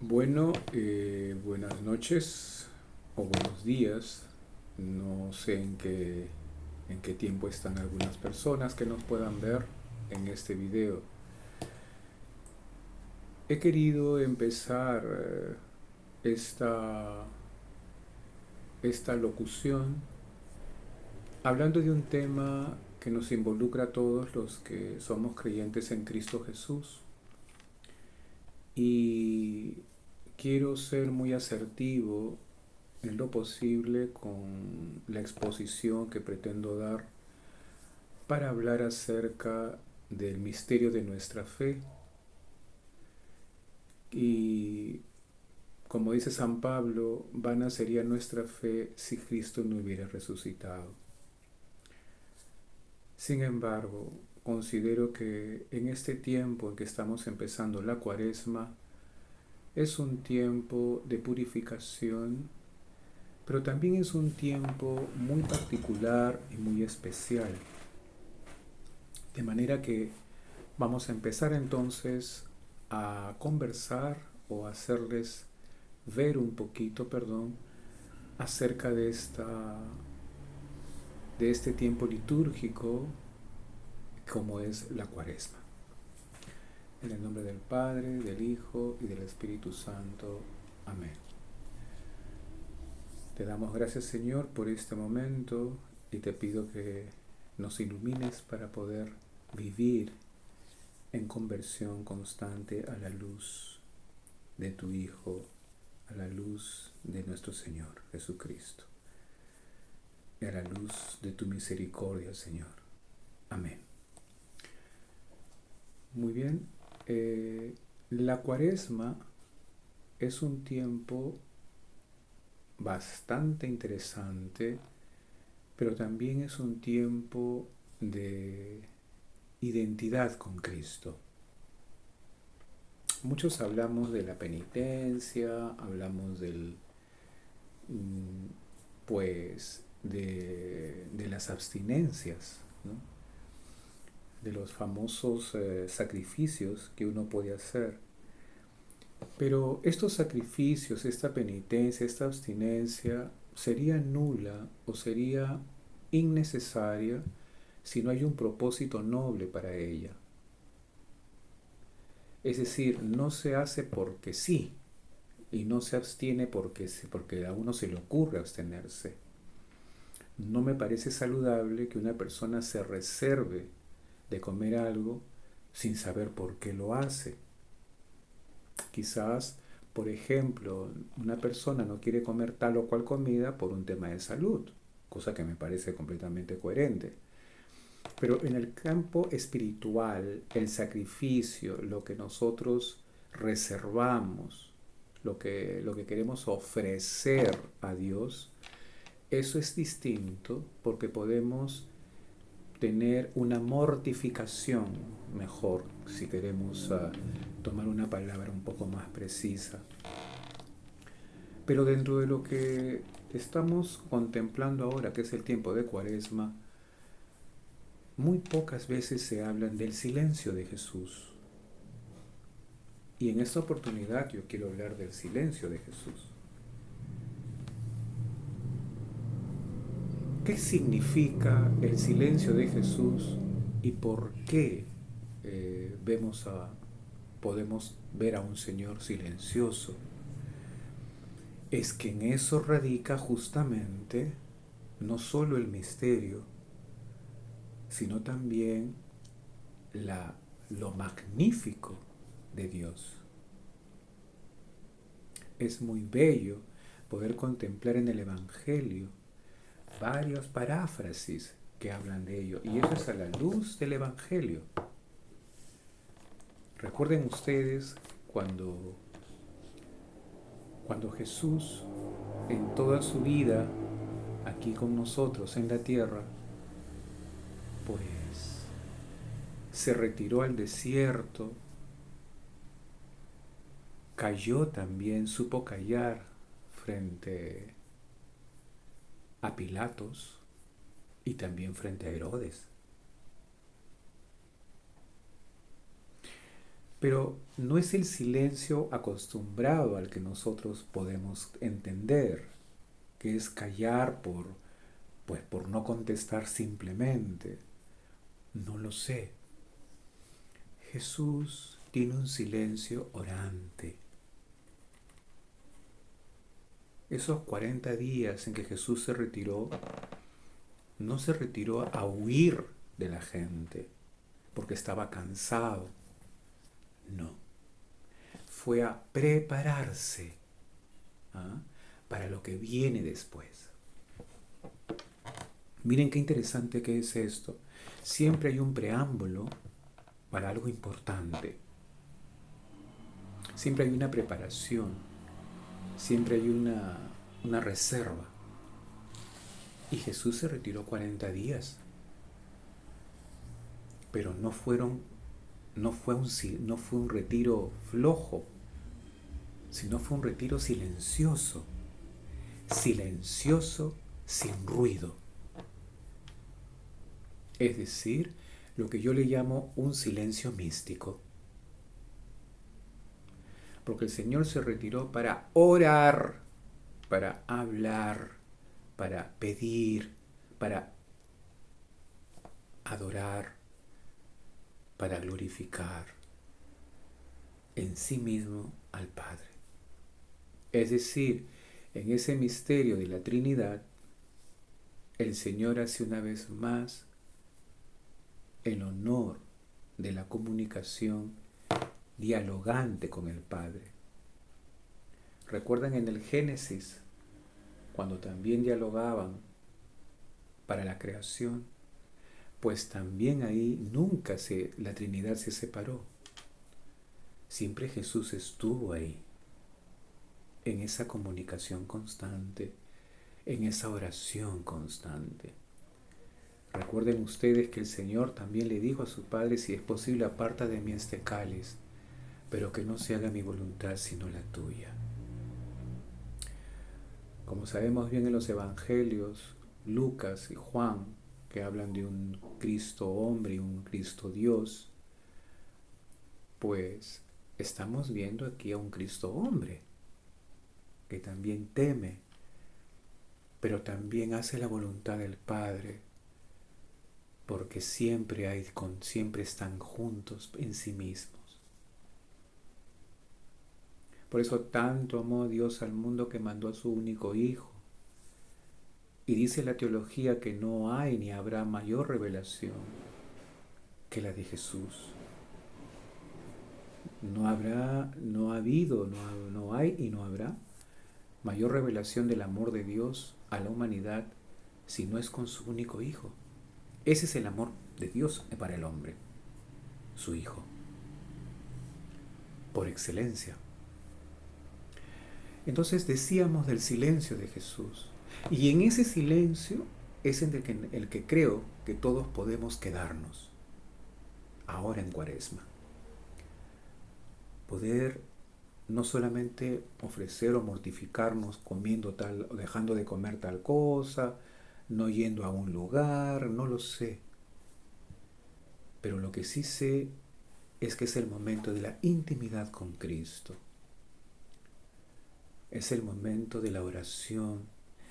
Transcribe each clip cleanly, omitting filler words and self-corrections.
Bueno, buenas noches o buenos días. No sé en qué tiempo están algunas personas que nos puedan ver en este video. He querido empezar esta, esta locución hablando de un tema que nos involucra a todos los que somos creyentes en Cristo Jesús. Y quiero ser muy asertivo en lo posible con la exposición que pretendo dar para hablar acerca del misterio de nuestra fe. Y como dice San Pablo, vana sería nuestra fe si Cristo no hubiera resucitado. Sin embargo, considero que en este tiempo en que estamos empezando la cuaresma, es un tiempo de purificación, pero también es un tiempo muy particular y muy especial. De manera que vamos a empezar entonces a conversar o a hacerles ver un poquito, perdón, acerca de este tiempo litúrgico como es la cuaresma. En el nombre del Padre, del Hijo y del Espíritu Santo. Amén. Te damos gracias, Señor, por este momento y te pido que nos ilumines para poder vivir en conversión constante a la luz de tu Hijo, a la luz de nuestro Señor Jesucristo, y a la luz de tu misericordia, Señor. Amén. Muy bien, la cuaresma es un tiempo bastante interesante, pero también es un tiempo de identidad con Cristo. Muchos hablamos de la penitencia, hablamos de las abstinencias, ¿no? De los famosos sacrificios que uno puede hacer. Pero estos sacrificios, esta penitencia, esta abstinencia, sería nula o sería innecesaria si no hay un propósito noble para ella. Es decir, no se hace porque sí y no se abstiene porque a uno se le ocurre abstenerse. No me parece saludable que una persona se reserve de comer algo sin saber por qué lo hace. Quizás, por ejemplo, una persona no quiere comer tal o cual comida por un tema de salud, cosa que me parece completamente coherente. Pero en el campo espiritual, el sacrificio, lo que nosotros reservamos, lo que queremos ofrecer a Dios, eso es distinto porque podemos tener una mortificación mejor, si queremos tomar una palabra un poco más precisa. Pero dentro de lo que estamos contemplando ahora, que es el tiempo de Cuaresma, muy pocas veces se hablan del silencio de Jesús. Y en esta oportunidad yo quiero hablar del silencio de Jesús. ¿Qué significa el silencio de Jesús y por qué podemos ver a un Señor silencioso? Es que en eso radica justamente no solo el misterio, sino también lo magnífico de Dios. Es muy bello poder contemplar en el Evangelio varias paráfrasis que hablan de ello, y eso es a la luz del Evangelio. Recuerden ustedes cuando Jesús en toda su vida aquí con nosotros en la tierra, pues se retiró al desierto, cayó también, supo callar frente a Pilatos y también frente a Herodes. Pero no es el silencio acostumbrado al que nosotros podemos entender, que es callar por no contestar simplemente. No lo sé. Jesús tiene un silencio orante. Esos 40 días en que Jesús se retiró, no se retiró a huir de la gente porque estaba cansado. No. Fue a prepararse, ¿ah?, para lo que viene después. Miren qué interesante que es esto. Siempre hay un preámbulo para algo importante. Siempre hay una preparación. Siempre hay una reserva. Y Jesús se retiró 40 días. Pero no fue un retiro flojo, sino fue un retiro silencioso. Silencioso sin ruido. Es decir, lo que yo le llamo un silencio místico. Porque el Señor se retiró para orar, para hablar, para pedir, para adorar, para glorificar en sí mismo al Padre. Es decir, en ese misterio de la Trinidad, el Señor hace una vez más el honor de la comunicación dialogante con el Padre. ¿Recuerdan en el Génesis, cuando también dialogaban para la creación? Pues también ahí nunca la Trinidad se separó. Siempre Jesús estuvo ahí, en esa comunicación constante, en esa oración constante. Recuerden ustedes que el Señor también le dijo a su Padre: si es posible, aparta de mí este cáliz, pero que no se haga mi voluntad sino la tuya. Como sabemos bien en los evangelios, Lucas y Juan, que hablan de un Cristo hombre y un Cristo Dios, pues estamos viendo aquí a un Cristo hombre, que también teme, pero también hace la voluntad del Padre, porque siempre están juntos en sí mismos. Por eso tanto amó Dios al mundo que mandó a su único Hijo. Y dice la teología que no hay ni habrá mayor revelación que la de Jesús. No habrá, no ha habido, no hay y no habrá mayor revelación del amor de Dios a la humanidad si no es con su único Hijo. Ese es el amor de Dios para el hombre, su Hijo, por excelencia. Entonces decíamos del silencio de Jesús. Y en ese silencio es en el que creo que todos podemos quedarnos, ahora en Cuaresma. Poder no solamente ofrecer o mortificarnos comiendo tal o dejando de comer tal cosa, no yendo a un lugar, no lo sé. Pero lo que sí sé es que es el momento de la intimidad con Cristo. Es el momento de la oración,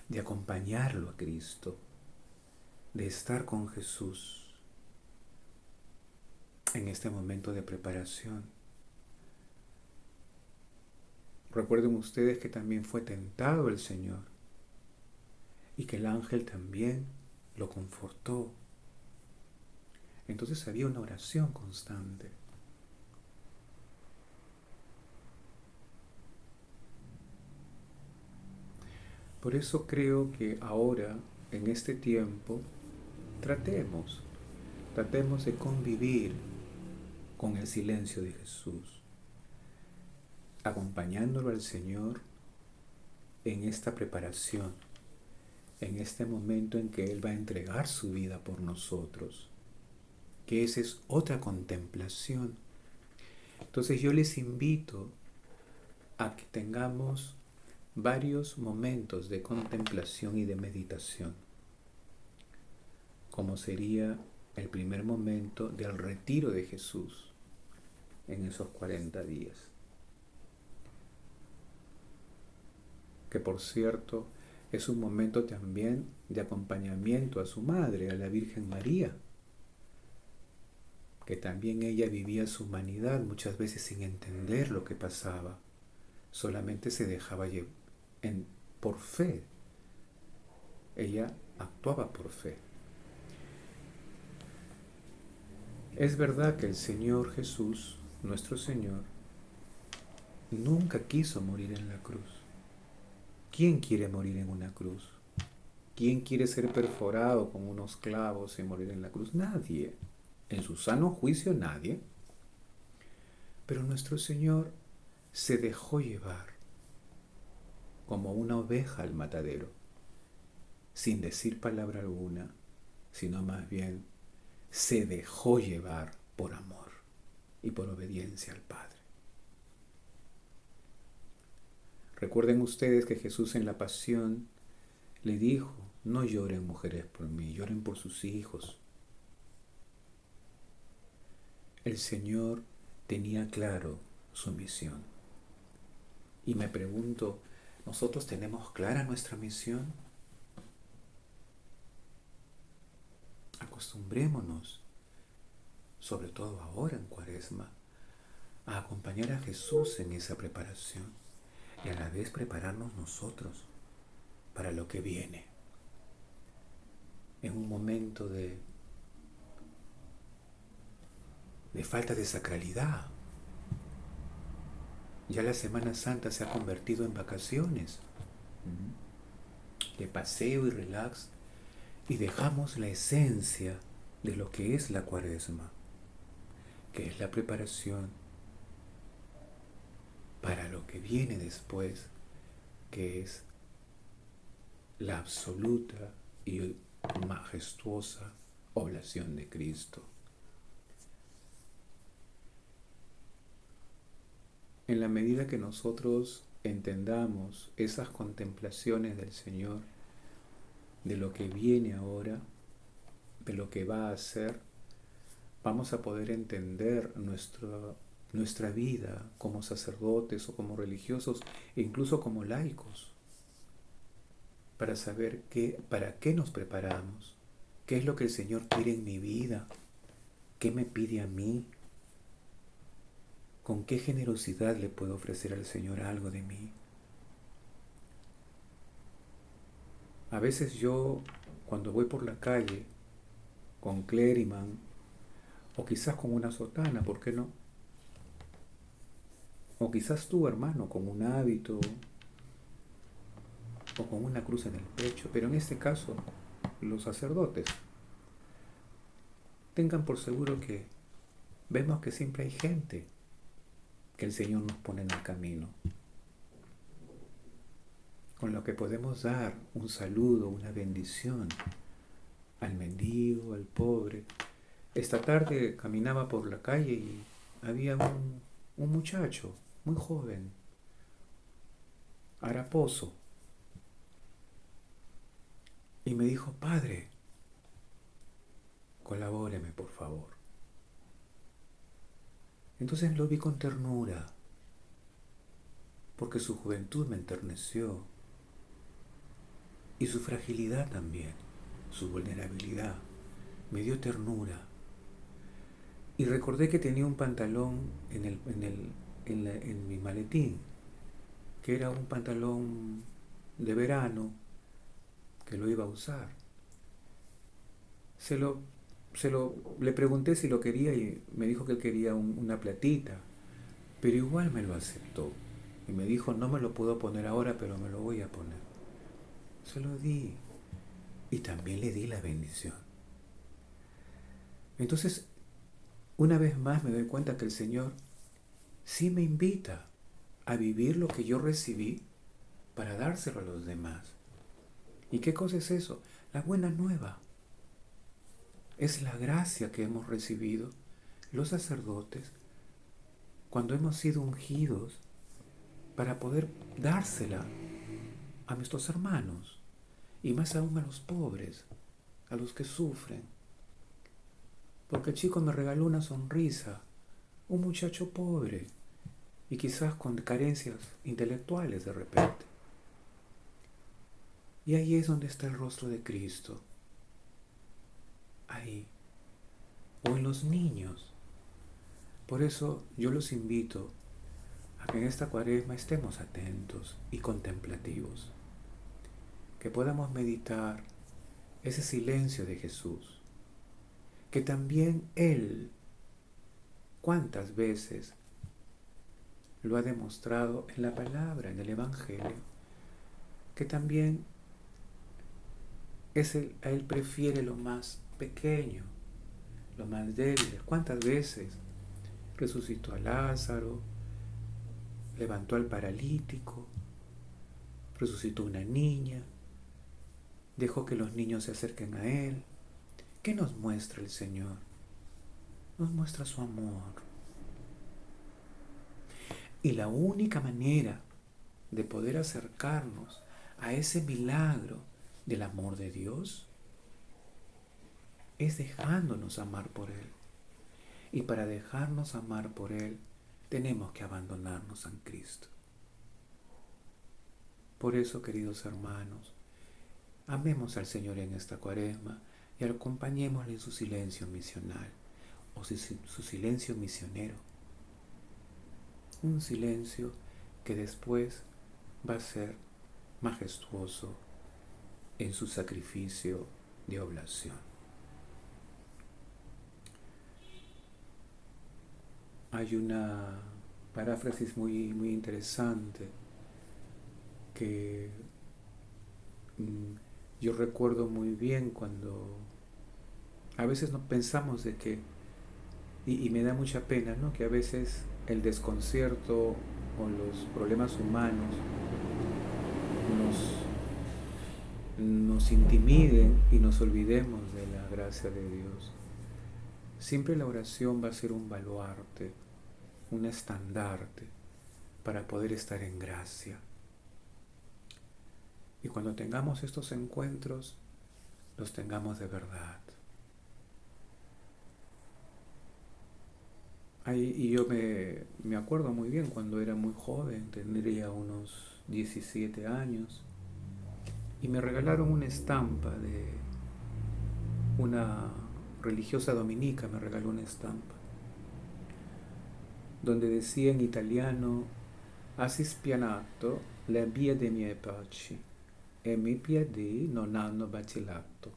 de acompañarlo a Cristo, de estar con Jesús en este momento de preparación. Recuerden ustedes que también fue tentado el Señor y que el ángel también lo confortó. Entonces había una oración constante. Por eso creo que ahora, en este tiempo, tratemos de convivir con el silencio de Jesús, acompañándolo al Señor en esta preparación, en este momento en que Él va a entregar su vida por nosotros, que esa es otra contemplación. Entonces yo les invito a que tengamos varios momentos de contemplación y de meditación, como sería el primer momento del retiro de Jesús, en esos 40 días. Que por cierto es un momento también de acompañamiento a su madre, a la Virgen María, que también ella vivía su humanidad muchas veces sin entender lo que pasaba, solamente se dejaba llevar por fe, ella actuaba por fe. Es verdad que el Señor Jesús, nuestro Señor, nunca quiso morir en la cruz. ¿Quién quiere morir en una cruz? ¿Quién quiere ser perforado con unos clavos y morir en la cruz? Nadie. En su sano juicio nadie. Pero nuestro Señor se dejó llevar como una oveja al matadero, sin decir palabra alguna, sino más bien se dejó llevar por amor y por obediencia al Padre. Recuerden ustedes que Jesús en la pasión le dijo: no lloren mujeres por mí, lloren por sus hijos. El Señor tenía claro su misión. Y me pregunto, ¿nosotros tenemos clara nuestra misión? Acostumbrémonos, sobre todo ahora en Cuaresma, a acompañar a Jesús en esa preparación y a la vez prepararnos nosotros para lo que viene. En un momento de falta de sacralidad. Ya la Semana Santa se ha convertido en vacaciones, de paseo y relax, y dejamos la esencia de lo que es la Cuaresma, que es la preparación para lo que viene después, que es la absoluta y majestuosa oblación de Cristo. En la medida que nosotros entendamos esas contemplaciones del Señor, de lo que viene ahora, de lo que va a hacer, vamos a poder entender nuestra vida como sacerdotes o como religiosos e incluso como laicos, para saber para qué nos preparamos, qué es lo que el Señor quiere en mi vida, qué me pide a mí, con qué generosidad le puedo ofrecer al Señor algo de mí. A veces yo, cuando voy por la calle con clériman o quizás con una sotana, ¿por qué no? O quizás tú, hermano, con un hábito o con una cruz en el pecho, pero en este caso, los sacerdotes, tengan por seguro que vemos que siempre hay gente que el Señor nos pone en el camino, con lo que podemos dar un saludo, una bendición al mendigo, al pobre. Esta tarde caminaba por la calle y había un muchacho muy joven, haraposo, y me dijo: padre, colabóreme por favor. Entonces lo vi con ternura, porque su juventud me enterneció y su fragilidad también, su vulnerabilidad, me dio ternura. Y recordé que tenía un pantalón en mi maletín, que era un pantalón de verano que lo iba a usar. Le pregunté si lo quería y me dijo que él quería una platita, pero igual me lo aceptó. Y me dijo: no me lo puedo poner ahora, pero me lo voy a poner. Se lo di y también le di la bendición. Entonces, una vez más me doy cuenta que el Señor sí me invita a vivir lo que yo recibí para dárselo a los demás. ¿Y qué cosa es eso? La buena nueva. Es la gracia que hemos recibido los sacerdotes cuando hemos sido ungidos para poder dársela a nuestros hermanos y más aún a los pobres, a los que sufren. Porque el chico me regaló una sonrisa un muchacho pobre y quizás con carencias intelectuales de repente. Y ahí es donde está el rostro de Cristo, ahí, o en los niños. Por eso yo los invito a que en esta cuaresma estemos atentos y contemplativos, que podamos meditar ese silencio de Jesús, que también Él, cuántas veces lo ha demostrado en la palabra, en el Evangelio, que también a Él prefiere lo más pequeño, lo más débil. ¿Cuántas veces resucitó a Lázaro, levantó al paralítico, resucitó a una niña, dejó que los niños se acerquen a Él? ¿Qué nos muestra el Señor? Nos muestra su amor. Y la única manera de poder acercarnos a ese milagro del amor de Dios es dejándonos amar por Él. Y para dejarnos amar por Él, tenemos que abandonarnos en Cristo. Por eso, queridos hermanos, amemos al Señor en esta cuaresma y acompañémosle en su silencio misional o su silencio misionero. Un silencio que después va a ser majestuoso en su sacrificio de oblación. Hay una paráfrasis muy, muy interesante que yo recuerdo muy bien cuando a veces no pensamos de que, y me da mucha pena, ¿no? Que a veces el desconcierto o los problemas humanos nos intimiden y nos olvidemos de la gracia de Dios. Siempre la oración va a ser un baluarte, un estandarte para poder estar en gracia. Y cuando tengamos estos encuentros, los tengamos de verdad. Y yo me acuerdo muy bien cuando era muy joven, tendría unos 17 años, y me regalaron una estampa de una religiosa dominica, me regaló una estampa, donde decía en italiano: "Hai spianato la via dei miei passi e mi piedi non hanno vacilato".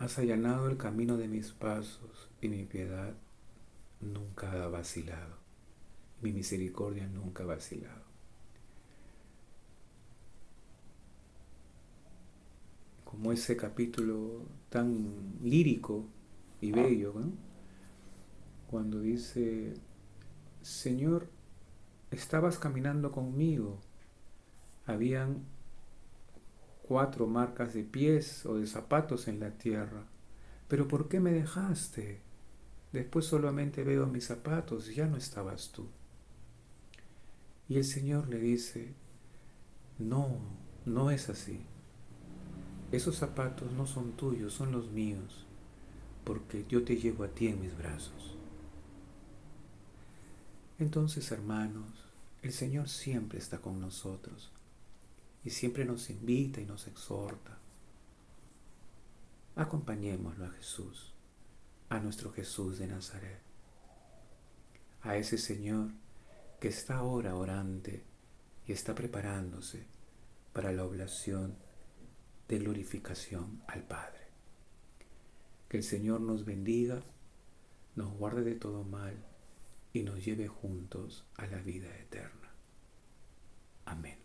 Has allanado el camino de mis pasos y mi piedad nunca ha vacilado. Mi misericordia nunca ha vacilado. Como ese capítulo tan lírico y bello, ¿no? Cuando dice: Señor, estabas caminando conmigo, habían 4 marcas de pies o de zapatos en la tierra, pero ¿por qué me dejaste? Después solamente veo mis zapatos, ya no estabas tú. Y el Señor le dice: no, no es así. Esos zapatos no son tuyos, son los míos, porque yo te llevo a ti en mis brazos. Entonces, hermanos, el Señor siempre está con nosotros y siempre nos invita y nos exhorta. Acompañémoslo a Jesús, a nuestro Jesús de Nazaret, a ese Señor que está ahora orante y está preparándose para la oblación de glorificación al Padre. Que el Señor nos bendiga, nos guarde de todo mal y nos lleve juntos a la vida eterna. Amén.